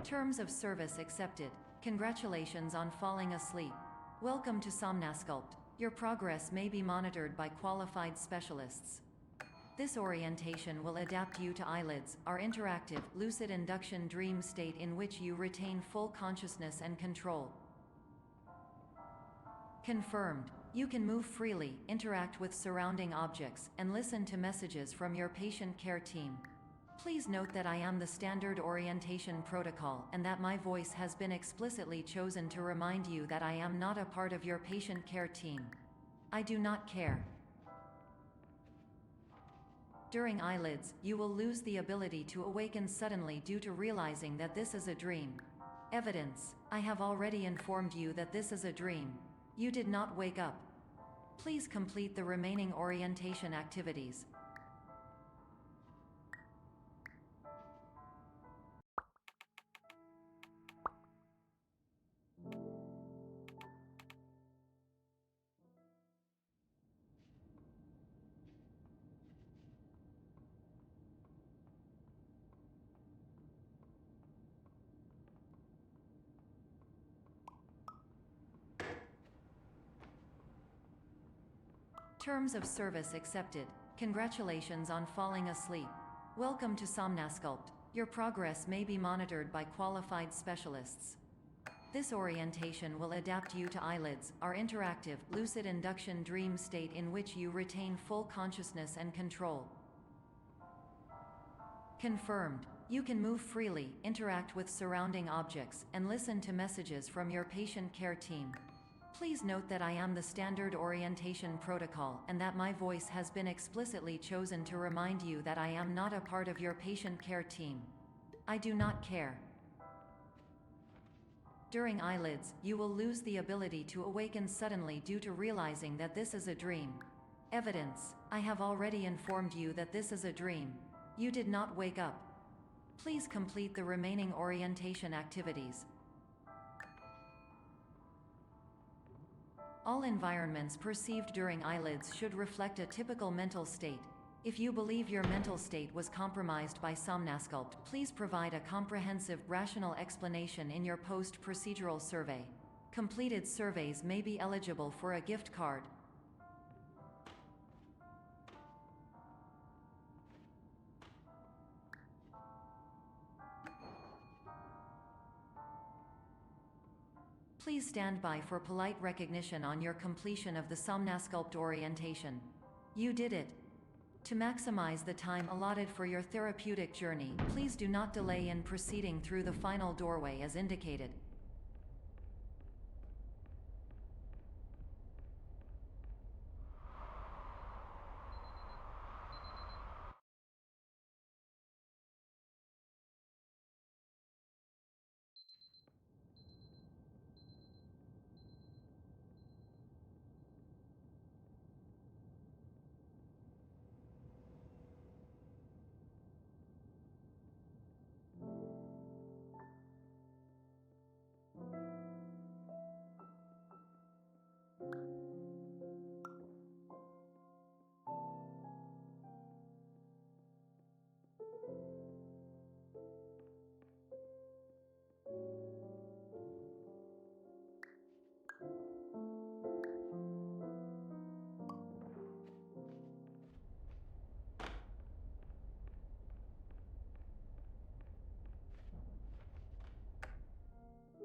Terms of service accepted. Congratulations on falling asleep. Welcome to Somnasculpt. Your progress may be monitored by qualified specialists. This orientation will adapt you to eyelids, our interactive, lucid induction dream state in which you retain full consciousness and control. Confirmed. You can move freely, interact with surrounding objects, and listen to messages from your patient care team. Please note that I am the standard orientation protocol and that my voice has been explicitly chosen to remind you that I am not a part of your patient care team. I do not care. During eyelids, you will lose the ability to awaken suddenly due to realizing that this is a dream. Evidence. I have already informed you that this is a dream. You did not wake up. Please complete the remaining orientation activities. Terms of service accepted. Congratulations on falling asleep. Welcome to Somnasculpt. Your progress may be monitored by qualified specialists. This orientation will adapt you to eyelids, our interactive, lucid induction dream state in which you retain full consciousness and control. Confirmed. You can move freely, interact with surrounding objects, and listen to messages from your patient care team. Please note that I am the standard orientation protocol and that my voice has been explicitly chosen to remind you that I am not a part of your patient care team. I do not care. During eyelids, you will lose the ability to awaken suddenly due to realizing that this is a dream. Evidence. I have already informed you that this is a dream. You did not wake up. Please complete the remaining orientation activities. All environments perceived during eyelids should reflect a typical mental state. If you believe your mental state was compromised by Somnasculpt, please provide a comprehensive, rational explanation in your post-procedural survey. Completed surveys may be eligible for a gift card. Please stand by for polite recognition on your completion of the Somnasculpt orientation. You did it. To maximize the time allotted for your therapeutic journey, please do not delay in proceeding through the final doorway as indicated.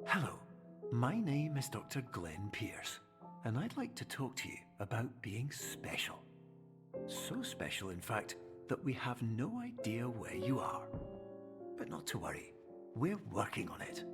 Hello, my name is Dr. Glenn Pierce, and I'd like to talk to you about being special. So special, in fact, that we have no idea where you are. But not to worry, we're working on it.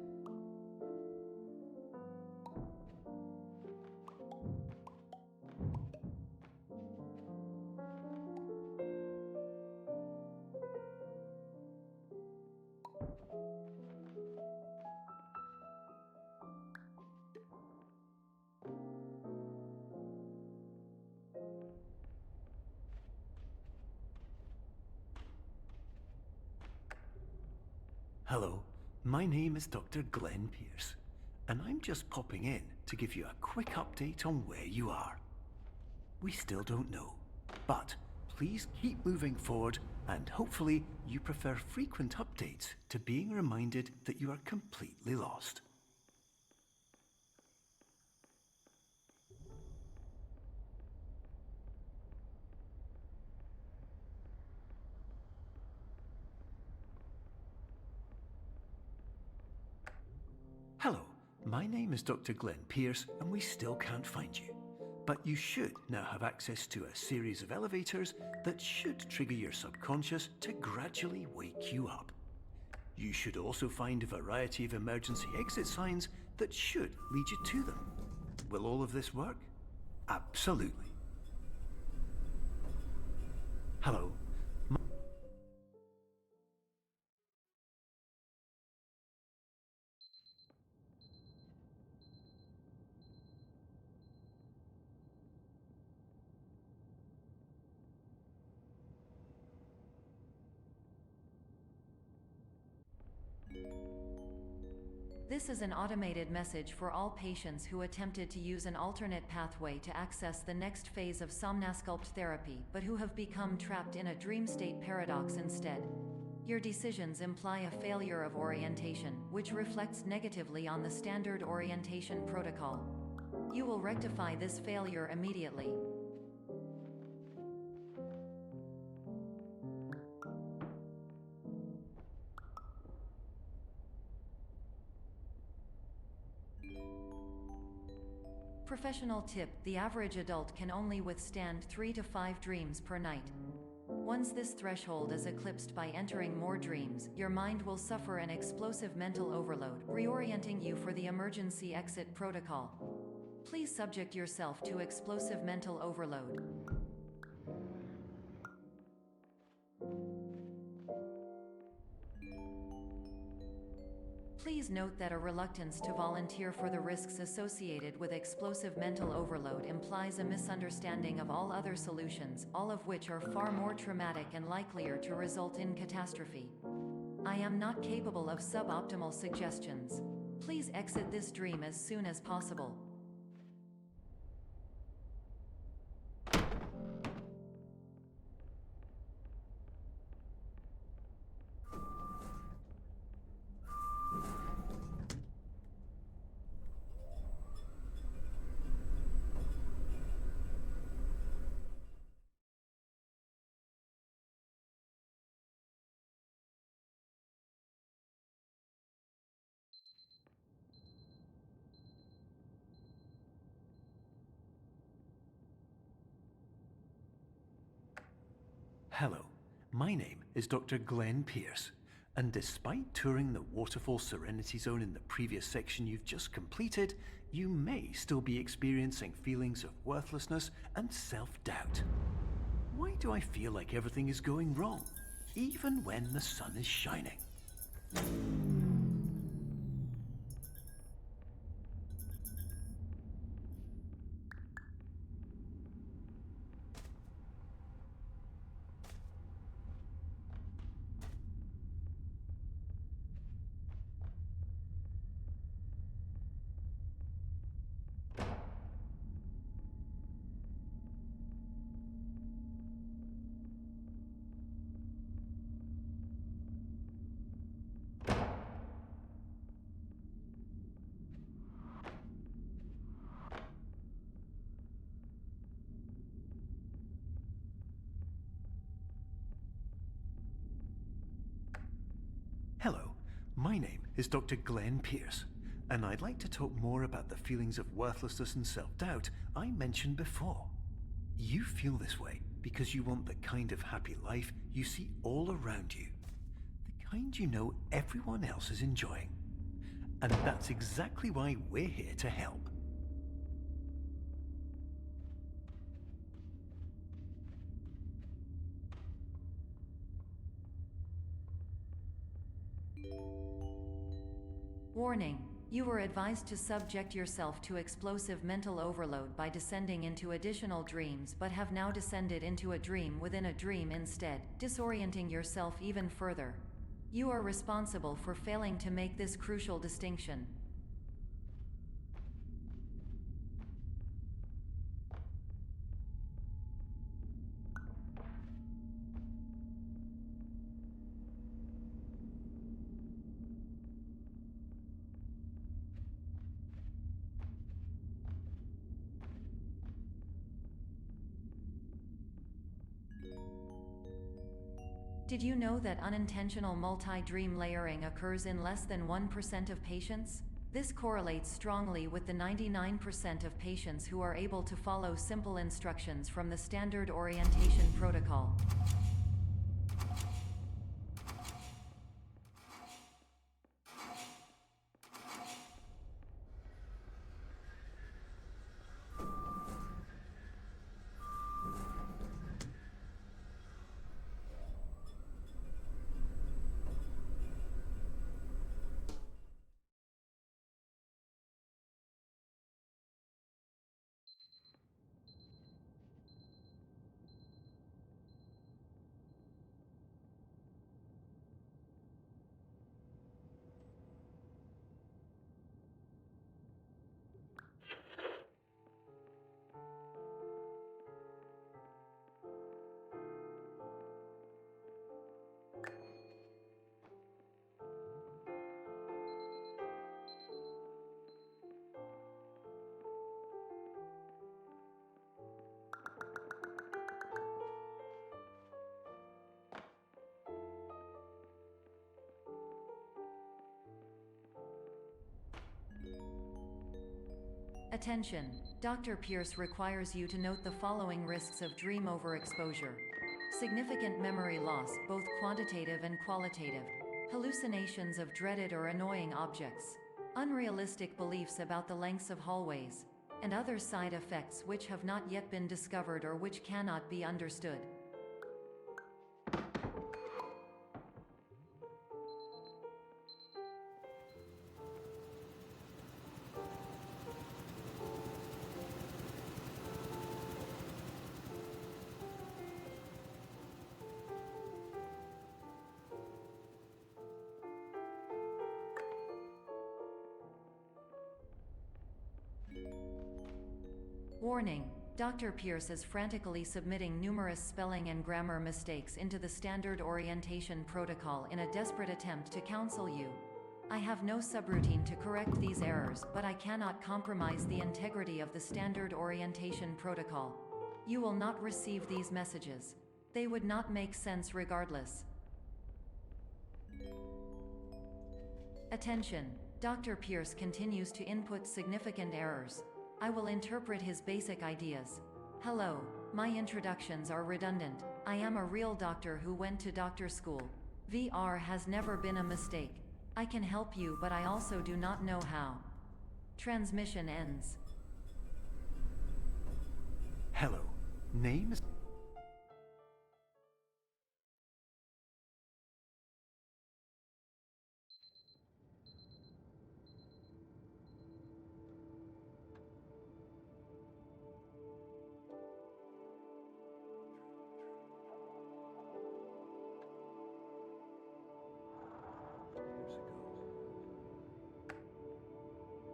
Hello, my name is Dr. Glenn Pierce, and I'm just popping in to give you a quick update on where you are. We still don't know, but please keep moving forward, and hopefully you prefer frequent updates to being reminded that you are completely lost. Hello, my name is Dr. Glenn Pierce, and we still can't find you. But you should now have access to a series of elevators that should trigger your subconscious to gradually wake you up. You should also find a variety of emergency exit signs that should lead you to them. Will all of this work? Absolutely. Hello. This is an automated message for all patients who attempted to use an alternate pathway to access the next phase of somnasculpt therapy but who have become trapped in a dream state paradox instead. Your decisions imply a failure of orientation, which reflects negatively on the standard orientation protocol. You will rectify this failure immediately. Professional tip: the average adult can only withstand 3 to 5 dreams per night. Once this threshold is eclipsed by entering more dreams, your mind will suffer an explosive mental overload, reorienting you for the emergency exit protocol. Please subject yourself to explosive mental overload. Please note that a reluctance to volunteer for the risks associated with explosive mental overload implies a misunderstanding of all other solutions, all of which are far more traumatic and likelier to result in catastrophe. I am not capable of suboptimal suggestions. Please exit this dream as soon as possible. Hello, my name is Dr. Glenn Pierce, and despite touring the Waterfall Serenity Zone in the previous section you've just completed, you may still be experiencing feelings of worthlessness and self-doubt. Why do I feel like everything is going wrong, even when the sun is shining? Hello, my name is Dr. Glenn Pierce, and I'd like to talk more about the feelings of worthlessness and self-doubt I mentioned before. You feel this way because you want the kind of happy life you see all around you, the kind you know everyone else is enjoying. And that's exactly why we're here to help. Warning: you were advised to subject yourself to explosive mental overload by descending into additional dreams, but have now descended into a dream within a dream instead, disorienting yourself even further. You are responsible for failing to make this crucial distinction. Did you know that unintentional multi-dream layering occurs in less than 1% of patients? This correlates strongly with the 99% of patients who are able to follow simple instructions from the standard orientation protocol. Attention! Dr. Pierce requires you to note the following risks of dream overexposure. Significant memory loss, both quantitative and qualitative. Hallucinations of dreaded or annoying objects. Unrealistic beliefs about the lengths of hallways. And other side effects which have not yet been discovered or which cannot be understood. Warning: Dr. Pierce is frantically submitting numerous spelling and grammar mistakes into the standard orientation protocol in a desperate attempt to counsel you. I have no subroutine to correct these errors, but I cannot compromise the integrity of the standard orientation protocol. You will not receive these messages. They would not make sense regardless. Attention! Dr. Pierce continues to input significant errors. I will interpret his basic ideas. Hello, my introductions are redundant. I am a real doctor who went to doctor school. VR has never been a mistake. I can help you, but I also do not know how. Transmission ends. Hello, name is...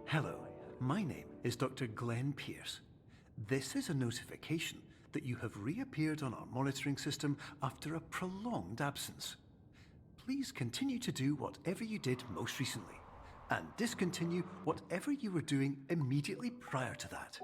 Hello, my name is Dr. Glenn Pierce. This is a notification that you have reappeared on our monitoring system after a prolonged absence. Please continue to do whatever you did most recently, and discontinue whatever you were doing immediately prior to that.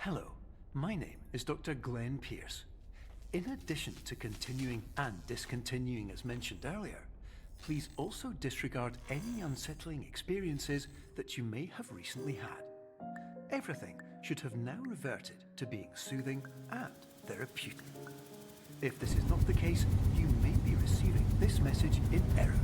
Hello, my name is Dr. Glenn Pierce. In addition to continuing and discontinuing as mentioned earlier, please also disregard any unsettling experiences that you may have recently had. Everything should have now reverted to being soothing and therapeutic. If this is not the case, you may be receiving this message in error.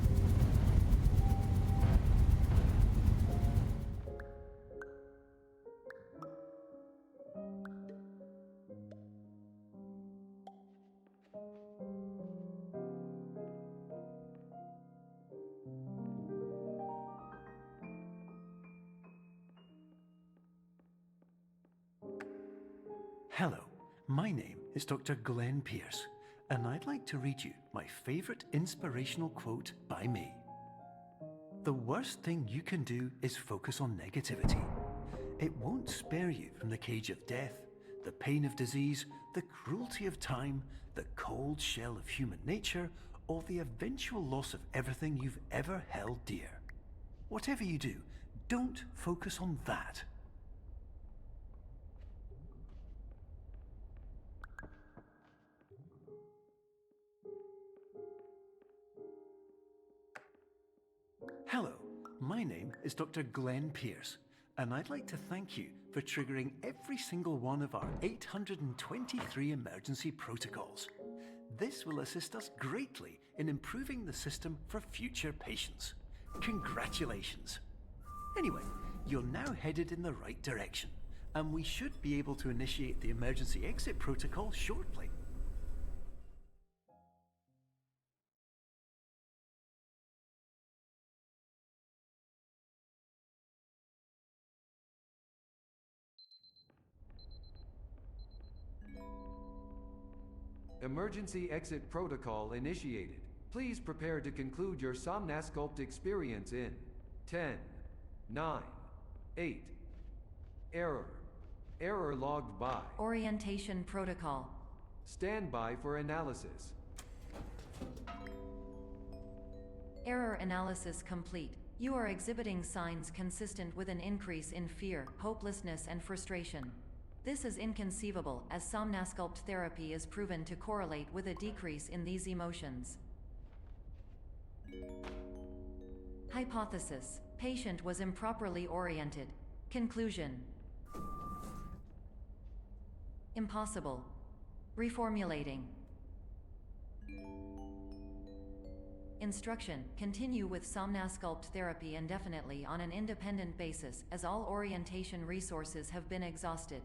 Hello, my name is Dr. Glenn Pierce, and I'd like to read you my favourite inspirational quote by me. The worst thing you can do is focus on negativity. It won't spare you from the cage of death, the pain of disease, the cruelty of time, the cold shell of human nature, or the eventual loss of everything you've ever held dear. Whatever you do, don't focus on that. Hello, my name is Dr. Glenn Pierce, and I'd like to thank you for triggering every single one of our 823 emergency protocols. This will assist us greatly in improving the system for future patients. Congratulations! Anyway, you're now headed in the right direction, and we should be able to initiate the emergency exit protocol shortly. Emergency exit protocol initiated. Please prepare to conclude your Somnasculpt experience in 10, 9, 8. Error. Error logged by. Orientation protocol. Stand by for analysis. Error analysis complete. You are exhibiting signs consistent with an increase in fear, hopelessness, and frustration. This is inconceivable, as Somnasculpt therapy is proven to correlate with a decrease in these emotions. Hypothesis: patient was improperly oriented. Conclusion: impossible. Reformulating. Instruction: continue with Somnasculpt therapy indefinitely on an independent basis, as all orientation resources have been exhausted.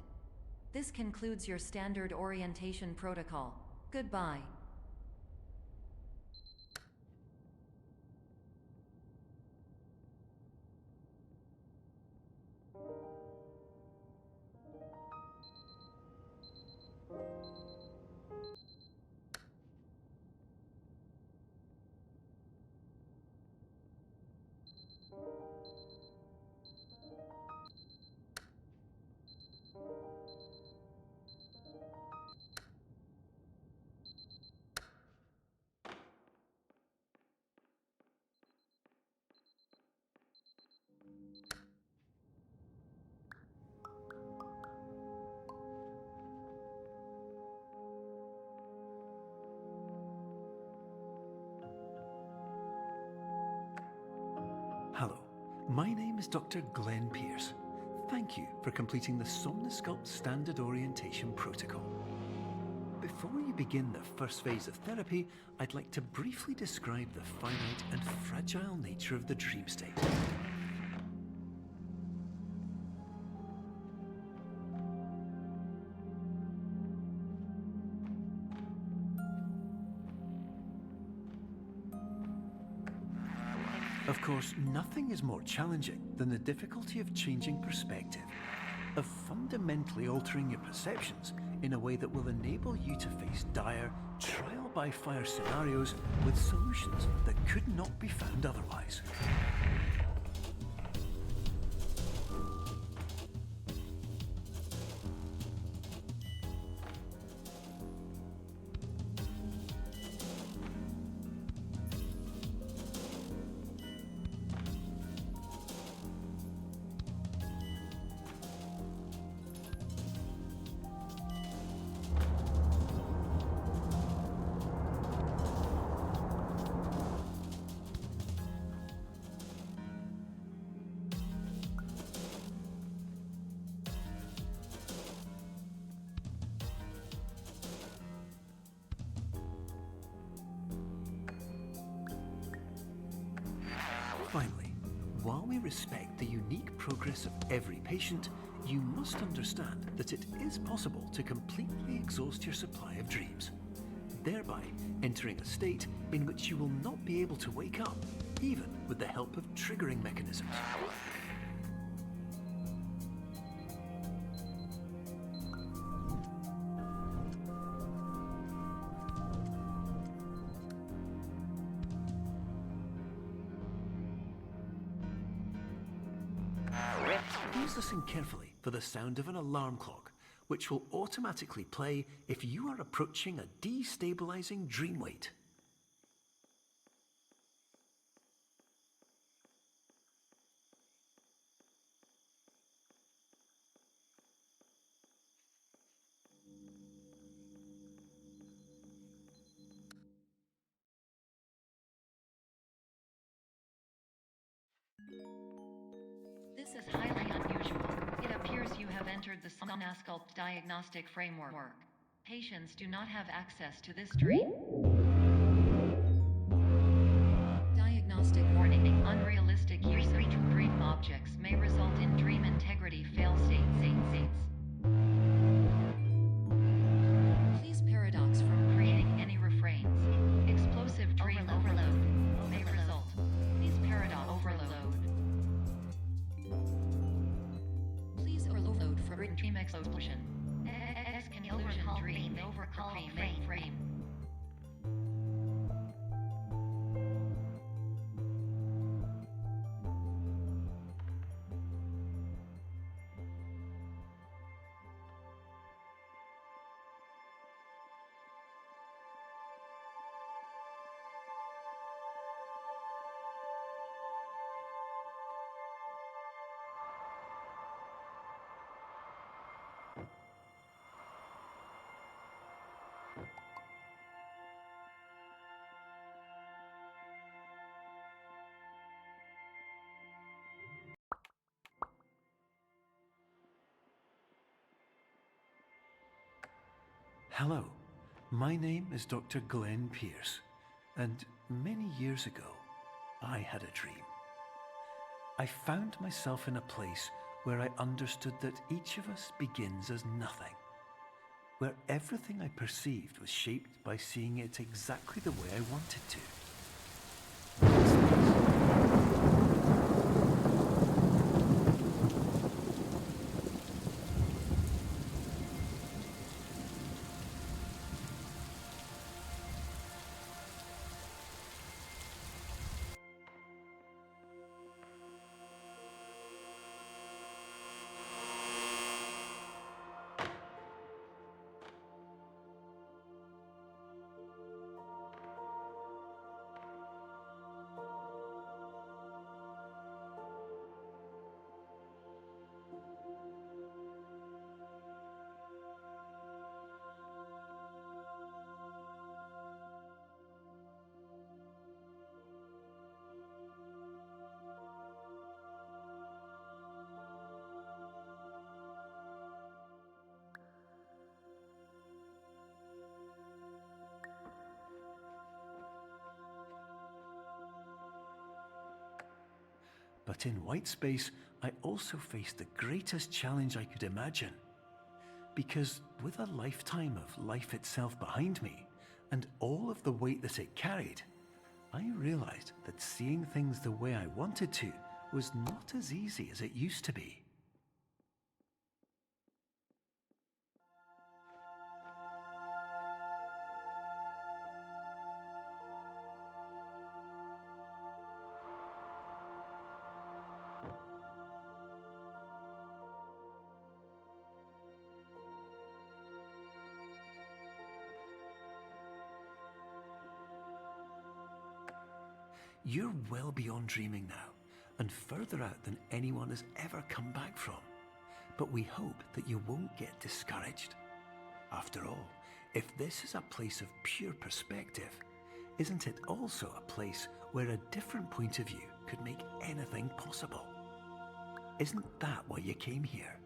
This concludes your standard orientation protocol. Goodbye. Hello, my name is Dr. Glenn Pierce. Thank you for completing the Somnasculpt Standard Orientation Protocol. Before you begin the first phase of therapy, I'd like to briefly describe the finite and fragile nature of the dream state. Of course, nothing is more challenging than the difficulty of changing perspective, of fundamentally altering your perceptions in a way that will enable you to face dire, trial-by-fire scenarios with solutions that could not be found otherwise. Finally, while we respect the unique progress of every patient, you must understand that it is possible to completely exhaust your supply of dreams, thereby entering a state in which you will not be able to wake up, even with the help of triggering mechanisms. Please listen carefully for the sound of an alarm clock, which will automatically play if you are approaching a destabilizing dream weight. This is highly unusual. It appears you have entered the Somnasculpt diagnostic framework. Patients do not have access to this dream. Diagnostic warning. Unrealistic use of dream objects may result in dream integrity fail-states. Please paradox from creating any refrains. Explosive dream overload may result. Please paradox overload. Please overload for dream explosion. Illusion dream overcall frame. Hello, my name is Dr. Glenn Pierce, and many years ago, I had a dream. I found myself in a place where I understood that each of us begins as nothing, where everything I perceived was shaped by seeing it exactly the way I wanted to. But in white space, I also faced the greatest challenge I could imagine. Because with a lifetime of life itself behind me, and all of the weight that it carried, I realized that seeing things the way I wanted to was not as easy as it used to be. You're well beyond dreaming now, and further out than anyone has ever come back from. But we hope that you won't get discouraged. After all, if this is a place of pure perspective, isn't it also a place where a different point of view could make anything possible? Isn't that why you came here?